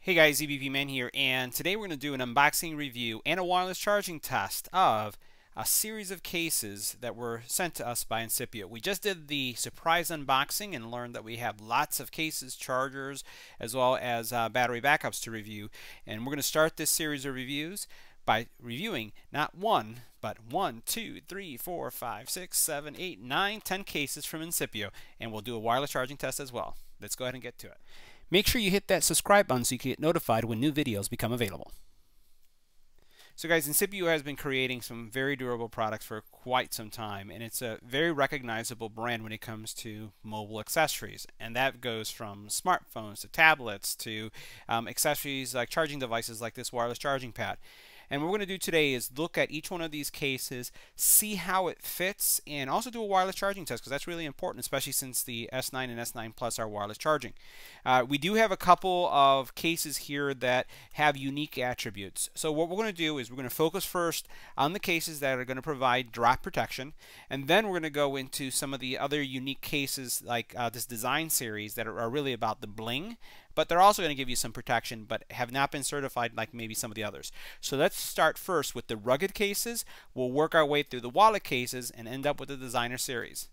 Hey guys, EBPMAN here, and today we're going to do an unboxing review and a wireless charging test of a series of cases that were sent to us by Incipio. We just did the surprise unboxing and learned that we have lots of cases, chargers, as well as battery backups to review. And we're going to start this series of reviews by reviewing not one, but 1, 2, 3, 4, 5, 6, 7, 8, 9, 10 cases from Incipio, and we'll do a wireless charging test as well. Let's go ahead and get to it. Make sure you hit that subscribe button so you can get notified when new videos become available. So guys, Incipio has been creating some very durable products for quite some time, and it's a very recognizable brand when it comes to mobile accessories. And that goes from smartphones to tablets to accessories like charging devices like this wireless charging pad. And what we're going to do today is look at each one of these cases, see how it fits, and also do a wireless charging test because that's really important, especially since the S9 and S9 Plus are wireless charging. We do have a couple of cases here that have unique attributes. So what we're going to do is we're going to focus first on the cases that are going to provide drop protection, and then we're going to go into some of the other unique cases like this design series that are really about the bling, but they're also going to give you some protection but have not been certified like maybe some of the others. So let's start first with the rugged cases. We'll work our way through the wallet cases and end up with the designer series.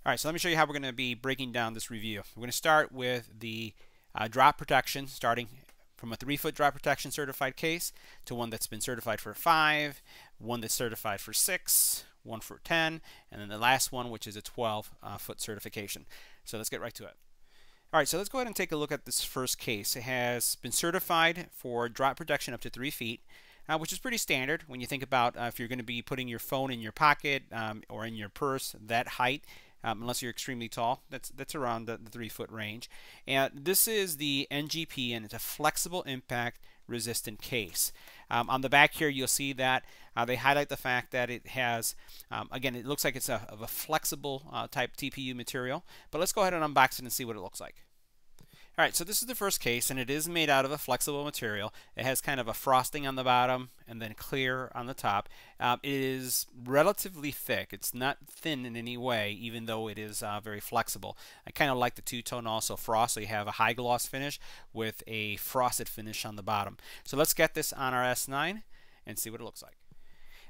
Alright, so let me show you how we're going to be breaking down this review. We're going to start with the drop protection, starting from a 3-foot drop protection certified case to one that's been certified for 5, one that's certified for 6, one for 10, and then the last one which is a 12-foot certification. So let's get right to it. Alright, so let's go ahead and take a look at this first case. It has been certified for drop protection up to 3 feet, which is pretty standard when you think about if you're going to be putting your phone in your pocket or in your purse, that height. Unless you're extremely tall, that's around the 3-foot range. And this is the NGP, and it's a flexible impact resistant case. On the back here you'll see that they highlight the fact that it has, again, it looks like it's of a flexible type TPU material, but let's go ahead and unbox it and see what it looks like. Alright, so this is the first case, and it is made out of a flexible material. It has kind of a frosting on the bottom and then clear on the top. It is relatively thick. It's not thin in any way, even though it is very flexible. I kind of like the two-tone also frost, so you have a high gloss finish with a frosted finish on the bottom. So let's get this on our S9 and see what it looks like.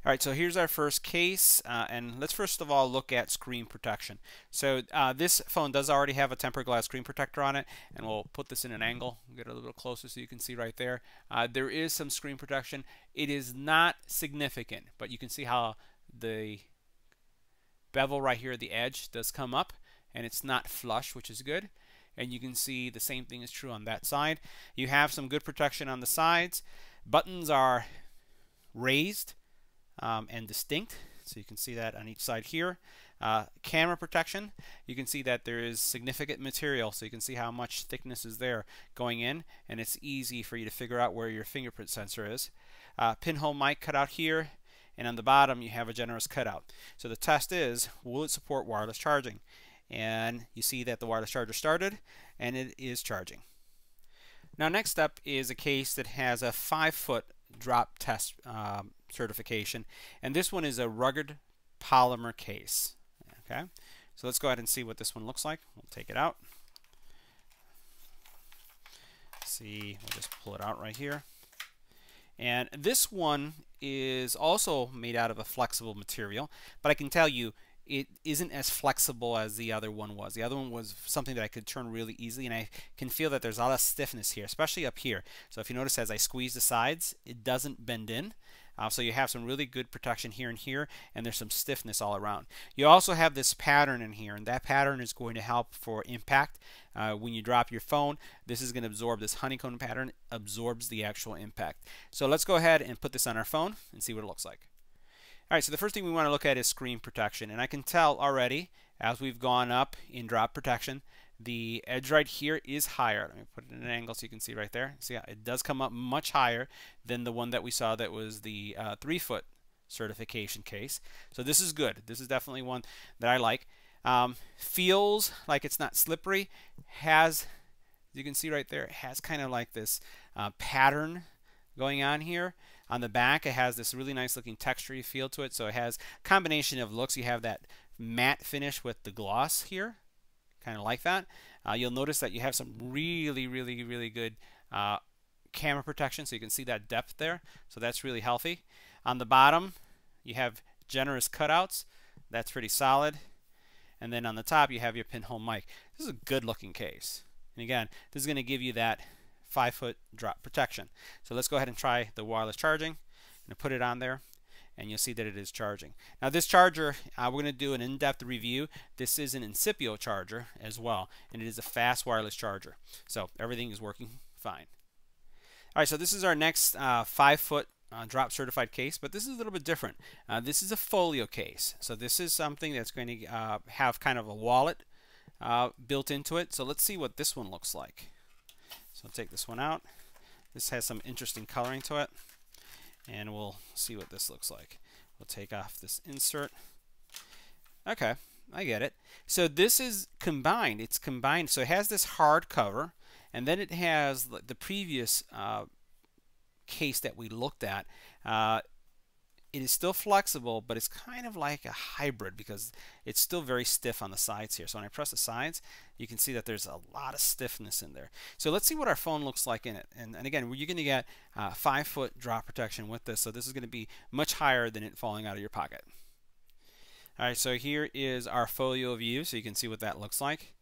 Alright, so here's our first case, and let's first of all look at screen protection. So this phone does already have a tempered glass screen protector on it, and we'll put this in an angle, get a little closer so you can see right there. There is some screen protection. It is not significant, but you can see how the bevel right here at the edge does come up, and it's not flush, which is good. And you can see the same thing is true on that side. You have some good protection on the sides. Buttons are raised and distinct, so you can see that on each side here. Camera protection, you can see that there is significant material, so you can see how much thickness is there going in, and it's easy for you to figure out where your fingerprint sensor is. Pinhole mic cutout here, and on the bottom you have a generous cutout. So the test is, will it support wireless charging? And you see that the wireless charger started and it is charging. Now next up is a case that has a 5-foot drop test certification, and this one is a rugged polymer case. Okay, so let's go ahead and see what this one looks like. We'll take it out. See, we'll just pull it out right here. And this one is also made out of a flexible material, but I can tell you it isn't as flexible as the other one was. The other one was something that I could turn really easily, and I can feel that there's a lot of stiffness here, especially up here. So if you notice, as I squeeze the sides, it doesn't bend in. So you have some really good protection here and here, and there's some stiffness all around. You also have this pattern in here, and that pattern is going to help for impact. When you drop your phone, this is going to absorb, this honeycomb pattern absorbs the actual impact. So let's go ahead and put this on our phone and see what it looks like. Alright, so the first thing we want to look at is screen protection, and I can tell already as we've gone up in drop protection, the edge right here is higher. Let me put it in an angle so you can see right there. See, it does come up much higher than the one that we saw that was the 3-foot certification case. So this is good. This is definitely one that I like. Feels like it's not slippery. Has, you can see right there, it has kind of like this pattern going on here. On the back, it has this really nice looking textury feel to it. So it has a combination of looks. You have that matte finish with the gloss here, kind of like that. You'll notice that you have some really good camera protection, so you can see that depth there. So that's really healthy. On the bottom, you have generous cutouts. That's pretty solid. And then on the top, you have your pinhole mic. This is a good looking case. And again, this is going to give you that 5-foot drop protection. So let's go ahead and try the wireless charging. I'm going to put it on there, and you'll see that it is charging. Now this charger, we're going to do an in-depth review. This is an Incipio charger as well, and it is a fast wireless charger. So everything is working fine. All right, so this is our next 5-foot drop certified case, but this is a little bit different. This is a Folio case. So this is something that's going to have kind of a wallet built into it. So let's see what this one looks like. So I'll take this one out. This has some interesting coloring to it, and we'll see what this looks like. We'll take off this insert. Okay, I get it. So this is combined. It's combined. So it has this hard cover, and then it has the previous case that we looked at. It is still flexible, but it's kind of like a hybrid because it's still very stiff on the sides here. So when I press the sides, you can see that there's a lot of stiffness in there. So let's see what our phone looks like in it. And again, you're going to get 5-foot drop protection with this. So this is going to be much higher than it falling out of your pocket. All right, so here is our Folio view, so you can see what that looks like.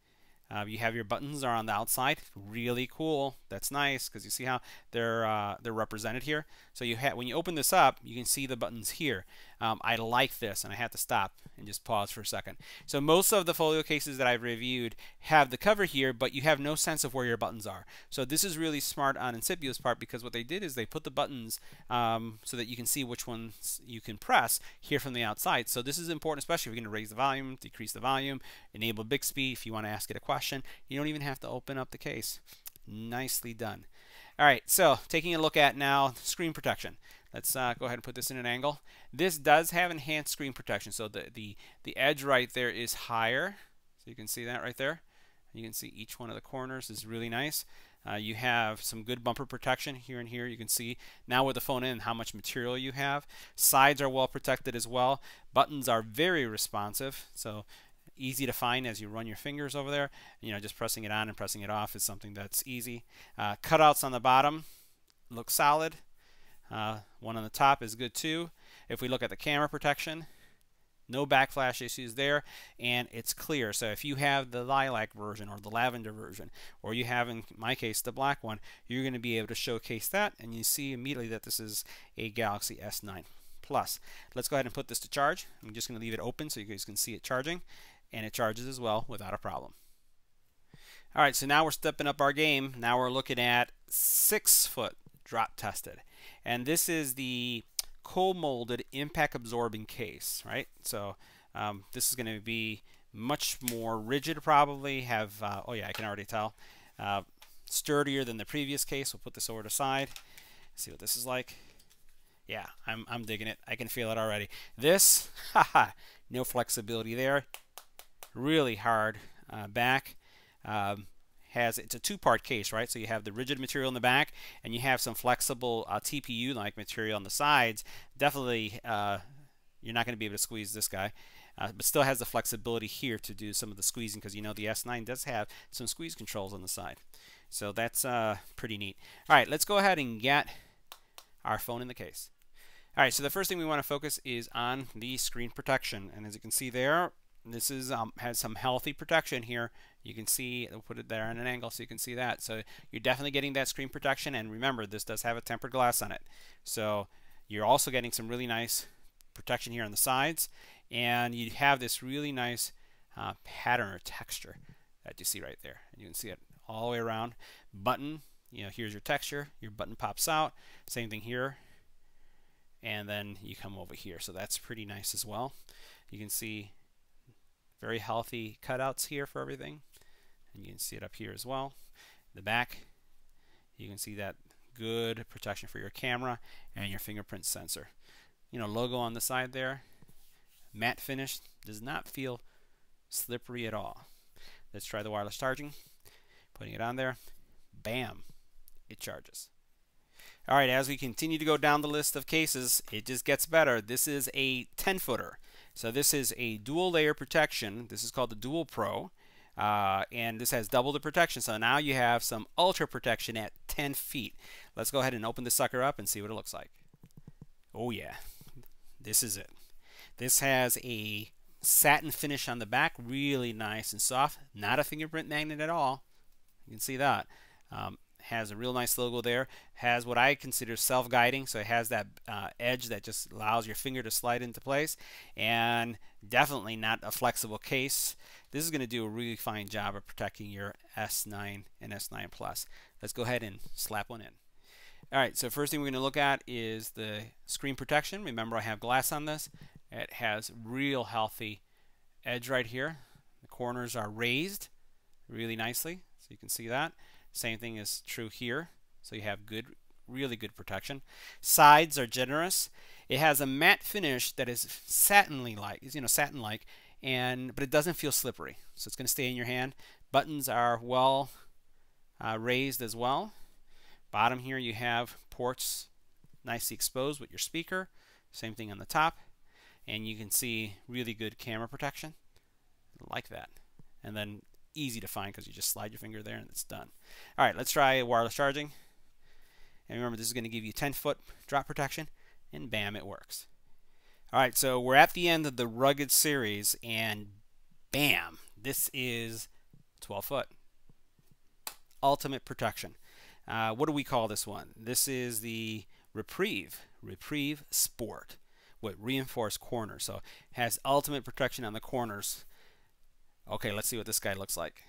You have your buttons are on the outside. Really cool. That's nice because you see how they're represented here. So you have, when you open this up, you can see the buttons here. I like this, and I have to stop and just pause for a second. So most of the Folio cases that I've reviewed have the cover here, but you have no sense of where your buttons are. So this is really smart on Incipio's part because what they did is they put the buttons so that you can see which ones you can press here from the outside. So this is important, especially if you're going to raise the volume, decrease the volume, enable Bixby if you want to ask it a question. You don't even have to open up the case. Nicely done. All right, so taking a look at now screen protection. Let's go ahead and put this in an angle. This does have enhanced screen protection, so the edge right there is higher. So you can see that right there. You can see each one of the corners is really nice. You have some good bumper protection here and here. You can see now with the phone in how much material you have. Sides are well protected as well. Buttons are very responsive, so easy to find as you run your fingers over there. You know, just pressing it on and pressing it off is something that's easy. Cutouts on the bottom look solid. One on the top is good too. If we look at the camera protection, no backflash issues there, and it's clear. So if you have the lilac version or the lavender version, or you have, in my case, the black one, you're going to be able to showcase that, and you see immediately that this is a Galaxy S9 Plus. Let's go ahead and put this to charge. I'm just going to leave it open so you guys can see it charging, and it charges as well without a problem. All right, so now we're stepping up our game. Now we're looking at 6-foot drop tested, and this is the cold-molded impact absorbing case, right? So this is going to be much more rigid, probably have oh yeah, I can already tell, sturdier than the previous case. We'll put this over to the side, see what this is like. Yeah, I'm digging it. I can feel it already. This, haha, no flexibility there. Really hard back. It's a 2-part case, right? So you have the rigid material in the back, and you have some flexible TPU-like material on the sides. Definitely, you're not going to be able to squeeze this guy, but still has the flexibility here to do some of the squeezing because you know the S9 does have some squeeze controls on the side. So that's pretty neat. All right, let's go ahead and get our phone in the case. All right, so the first thing we want to focus is on the screen protection, and as you can see there, this is has some healthy protection here. You can see, we'll put it there on an angle so you can see that. So you're definitely getting that screen protection, and remember, this does have a tempered glass on it. So you're also getting some really nice protection here on the sides, and you have this really nice pattern or texture that you see right there. And you can see it all the way around. Button, you know, here's your texture. Your button pops out. Same thing here. And then you come over here. So that's pretty nice as well. You can see very healthy cutouts here for everything. And you can see it up here as well. The back, you can see that good protection for your camera and your fingerprint sensor. You know, logo on the side there. Matte finish, does not feel slippery at all. Let's try the wireless charging. Putting it on there. Bam, it charges. All right, as we continue to go down the list of cases, it just gets better. This is a 10-footer. So this is a dual layer protection. This is called the Dual Pro. And this has double the protection, so now you have some ultra protection at 10 feet. Let's go ahead and open this sucker up and see what it looks like. Oh yeah, this is it. This has a satin finish on the back, really nice and soft. Not a fingerprint magnet at all. You can see that. Has a real nice logo there. Has what I consider self-guiding, so it has that edge that just allows your finger to slide into place, and definitely not a flexible case. This is going to do a really fine job of protecting your S9 and S9 Plus. Let's go ahead and slap one in. Alright, so first thing we're going to look at is the screen protection. Remember, I have glass on this. It has real healthy edge right here. The corners are raised really nicely, so you can see that. Same thing is true here, so you have good, really good protection. Sides are generous. It has a matte finish that is satin-like, but it doesn't feel slippery, so it's going to stay in your hand. Buttons are well raised as well. Bottom here you have ports nicely exposed with your speaker. Same thing on the top, and you can see really good camera protection, like that. And then easy to find because you just slide your finger there and it's done. Alright, let's try wireless charging. And remember, this is going to give you 10-foot drop protection, and bam, it works. Alright, so we're at the end of the rugged series, and bam, this is 12-foot. Ultimate protection. What do we call this one? This is the Reprieve Sport with reinforced corners. So it has ultimate protection on the corners. Okay, let's see what this guy looks like.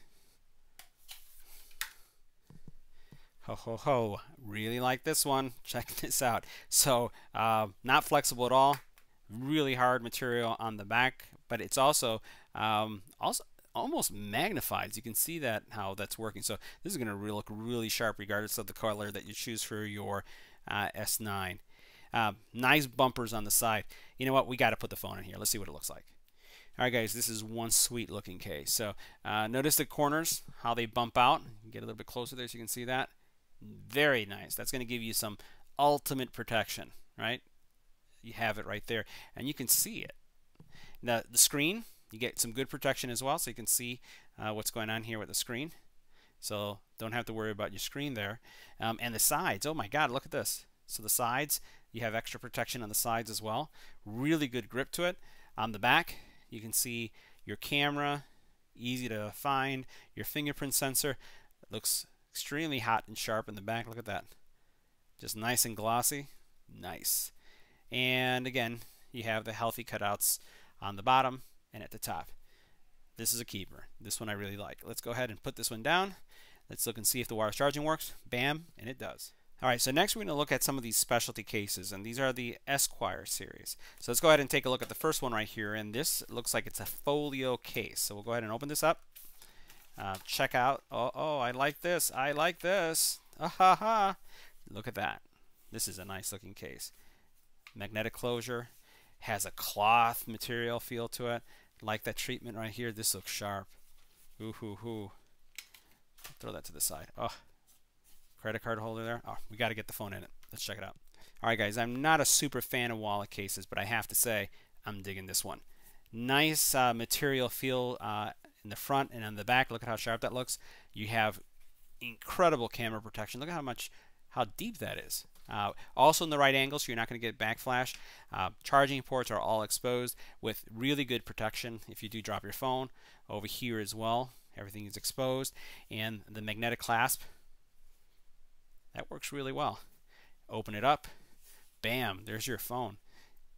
Ho ho ho, really like this one. Check this out. So not flexible at all, really hard material on the back, but it's also almost magnified. You can see that how that's working. So this is going to look really sharp regardless of the color that you choose for your S9. Nice bumpers on the side. You know what, we got to put the phone in here. Let's see what it looks like. Alright guys, this is one sweet looking case. So notice the corners, how they bump out. Get a little bit closer there so you can see that. Very nice. That's going to give you some ultimate protection, right? You have it right there, and you can see it. Now the screen, you get some good protection as well, so you can see what's going on here with the screen. So don't have to worry about your screen there. And the sides, oh my god, look at this. So the sides, you have extra protection on the sides as well. Really good grip to it. On the back, you can see your camera, easy to find. Your fingerprint sensor looks extremely hot and sharp in the back. Look at that. Just nice and glossy. Nice. And again, you have the healthy cutouts on the bottom and at the top. This is a keeper. This one I really like. Let's go ahead and put this one down. Let's look and see if the wireless charging works. Bam, and it does. Alright, so next we're going to look at some of these specialty cases, and these are the Esquire series. So let's go ahead and take a look at the first one right here, and this looks like it's a Folio case. So we'll go ahead and open this up. Check out. Oh, I like this. I like this. Ha ha. Look at that. This is a nice looking case. Magnetic closure. Has a cloth material feel to it. Like that treatment right here. This looks sharp. Ooh hoo hoo. Throw that to the side. Oh. Credit card holder there. Oh, we got to get the phone in it. Let's check it out. Alright guys, I'm not a super fan of wallet cases, but I have to say I'm digging this one. Nice material feel in the front and on the back. Look at how sharp that looks. You have incredible camera protection. Look at how deep that is. Also in the right angle, so you're not going to get backflash. Charging ports are all exposed with really good protection if you do drop your phone. Over here as well, everything is exposed. And the magnetic clasp, that works really well. Open it up. Bam, there's your phone.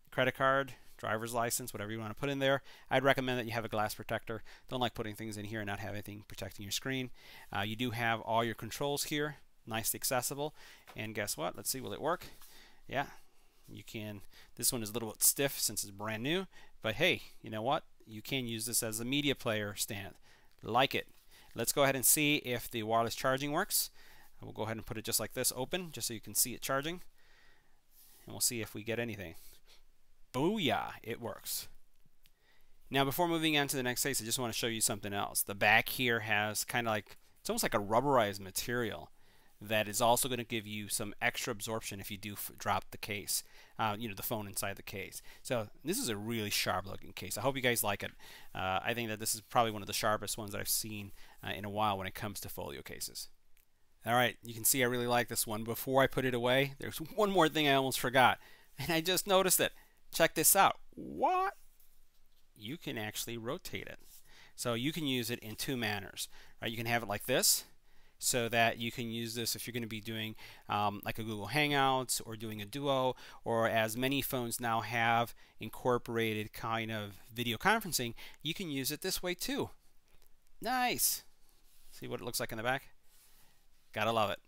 Credit card, driver's license, whatever you want to put in there. I'd recommend that you have a glass protector. Don't like putting things in here and not have anything protecting your screen. You do have all your controls here, nicely accessible. And guess what? Let's see, will it work? Yeah, you can. This one is a little bit stiff since it's brand new, but hey, you know what? You can use this as a media player stand. Like it. Let's go ahead and see if the wireless charging works. We'll go ahead and put it just like this, open, just so you can see it charging. And we'll see if we get anything. Booyah, it works. Now before moving on to the next case, I just want to show you something else. The back here has kind of like, it's almost like a rubberized material. that is also going to give you some extra absorption if you do drop the case, the phone inside the case. So this is a really sharp looking case. I hope you guys like it. I think that this is probably one of the sharpest ones that I've seen in a while when it comes to folio cases. Alright, you can see I really like this one. Before I put it away, there's one more thing I almost forgot, and I just noticed it. Check this out. What? You can actually rotate it. So you can use it in two manners. Right? You can have it like this, so that you can use this if you're going to be doing like a Google Hangouts or doing a Duo, or as many phones now have incorporated kind of video conferencing, you can use it this way too. Nice. See what it looks like in the back? Gotta love it.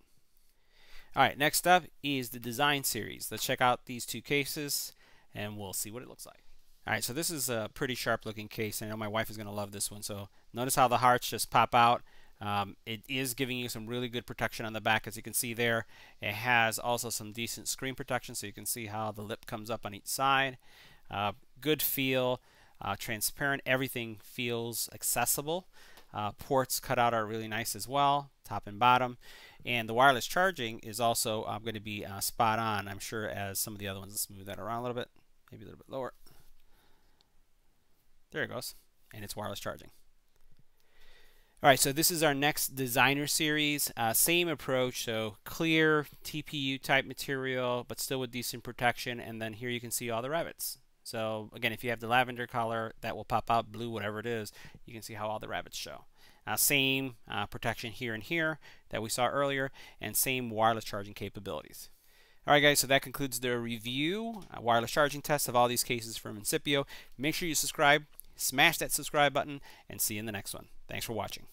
Alright, next up is the design series. Let's check out these two cases and we'll see what it looks like. Alright, so this is a pretty sharp looking case. I know my wife is going to love this one. So notice how the hearts just pop out. It is giving you some really good protection on the back, as you can see there. It has also some decent screen protection, so you can see how the lip comes up on each side. Good feel, transparent, everything feels accessible. Ports cut out are really nice as well, top and bottom. And the wireless charging is also going to be spot on, I'm sure, as some of the other ones. Let's move that around a little bit, maybe a little bit lower. There it goes, and it's wireless charging. Alright, so this is our next designer series. Same approach, so clear TPU type material, but still with decent protection. And then here you can see all the rabbits. So again, if you have the lavender color, that will pop out, blue, whatever it is, you can see how all the rabbits show. Same protection here and here that we saw earlier, and same wireless charging capabilities. Alright guys, so that concludes the review, wireless charging test of all these cases from Incipio. Make sure you subscribe, smash that subscribe button, and see you in the next one. Thanks for watching.